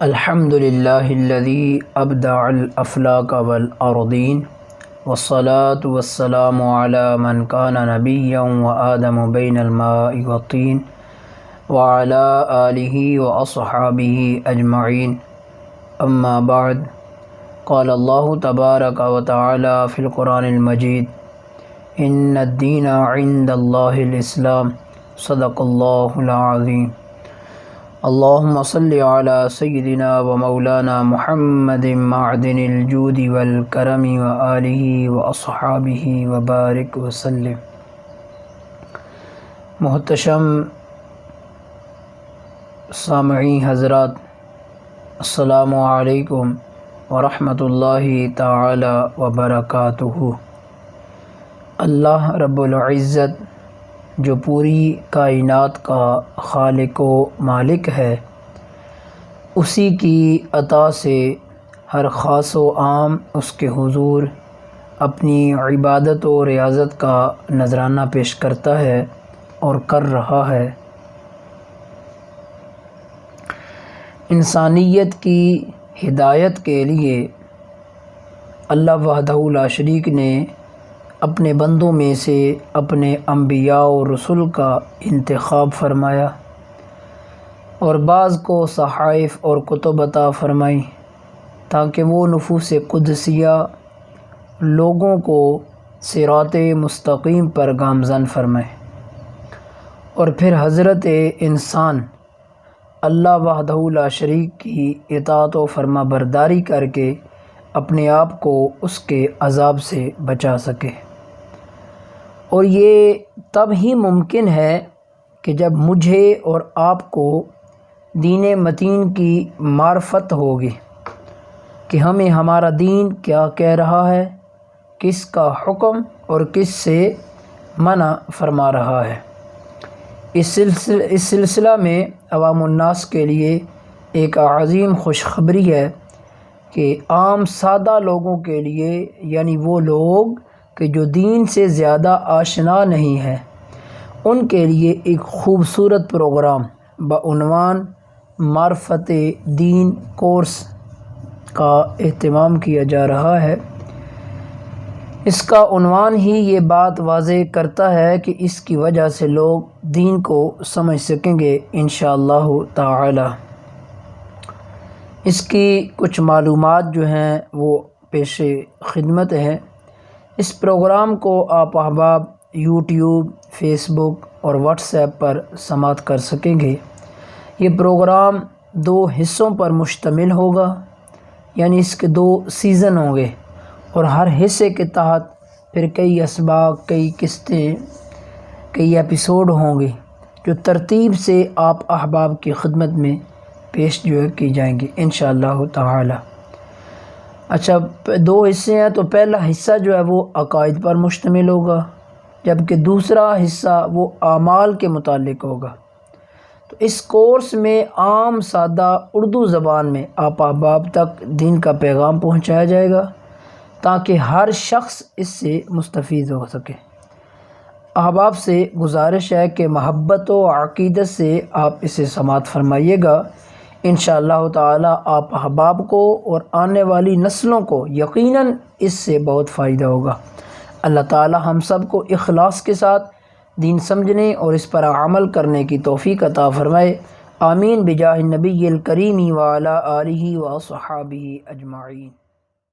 الحمد للہ الذی ابدع الافلاک والارضین والصلاة والسلام علی من کان نبیا وآدم بین الماء والطین وعلی آلہ واصحابہ اجمعین اما بعد قال اللہ تبارک وتعالی فی القرآن المجید ان الدین عند اللہ الاسلام صدق اللہ العظیم اللہم صلی علی سیدنا و مولانا محمد معدن الجود والکرم وآلہ واصحابہ وبارک وسلم۔ محتشم سامعین حضرات، السلام علیکم ورحمۃ اللہ تعالی وبرکاتہ۔ اللہ رب العزت جو پوری کائنات کا خالق و مالک ہے، اسی کی عطا سے ہر خاص و عام اس کے حضور اپنی عبادت و ریاضت کا نذرانہ پیش کرتا ہے اور کر رہا ہے۔ انسانیت کی ہدایت کے لیے اللہ وحدہ لا شریک نے اپنے بندوں میں سے اپنے انبیاء و رسول کا انتخاب فرمایا اور بعض کو صحائف اور کتب عطا فرمائی تاکہ وہ نفوس قدسیہ لوگوں کو صراط مستقیم پر گامزن فرمائے، اور پھر حضرت انسان اللہ وحدہ لا شریک کی اطاعت و فرما برداری کر کے اپنے آپ کو اس کے عذاب سے بچا سکے۔ اور یہ تب ہی ممکن ہے کہ جب مجھے اور آپ کو دین متین کی معرفت ہوگی کہ ہمیں ہمارا دین کیا کہہ رہا ہے، کس کا حکم اور کس سے منع فرما رہا ہے۔ اس سلسلہ میں عوام الناس کے لیے ایک عظیم خوشخبری ہے کہ عام سادہ لوگوں کے لیے، یعنی وہ لوگ کہ جو دین سے زیادہ آشنا نہیں ہے، ان کے لیے ایک خوبصورت پروگرام بعنوان معرفت دین کورس کا اہتمام کیا جا رہا ہے۔ اس کا عنوان ہی یہ بات واضح کرتا ہے کہ اس کی وجہ سے لوگ دین کو سمجھ سکیں گے انشاءاللہ تعالی۔ اس کی کچھ معلومات جو ہیں وہ پیش خدمت ہے۔ اس پروگرام کو آپ احباب یوٹیوب، فیس بک اور واٹس ایپ پر سماعت کر سکیں گے۔ یہ پروگرام 2 حصوں پر مشتمل ہوگا، یعنی اس کے 2 سیزن ہوں گے، اور ہر حصے کے تحت پھر کئی اسباق، کئی قسطیں، کئی ایپیسوڈ ہوں گے جو ترتیب سے آپ احباب کی خدمت میں پیش جو ہے کی جائیں گے انشاءاللہ تعالی۔ اچھا، 2 حصے ہیں، تو پہلا حصہ جو ہے وہ عقائد پر مشتمل ہوگا، جبکہ دوسرا حصہ وہ اعمال کے متعلق ہوگا۔ تو اس کورس میں عام سادہ اردو زبان میں آپ احباب تک دین کا پیغام پہنچایا جائے گا تاکہ ہر شخص اس سے مستفید ہو سکے۔ احباب سے گزارش ہے کہ محبت و عقیدت سے آپ اسے سماعت فرمائیے گا۔ انشاءاللہ تعالی آپ احباب کو اور آنے والی نسلوں کو یقیناً اس سے بہت فائدہ ہوگا۔ اللہ تعالی ہم سب کو اخلاص کے ساتھ دین سمجھنے اور اس پر عمل کرنے کی توفیق عطا فرمائے۔ آمین بجاہ النبی الکریم وعلی آلہ واصحابہ اجمعین۔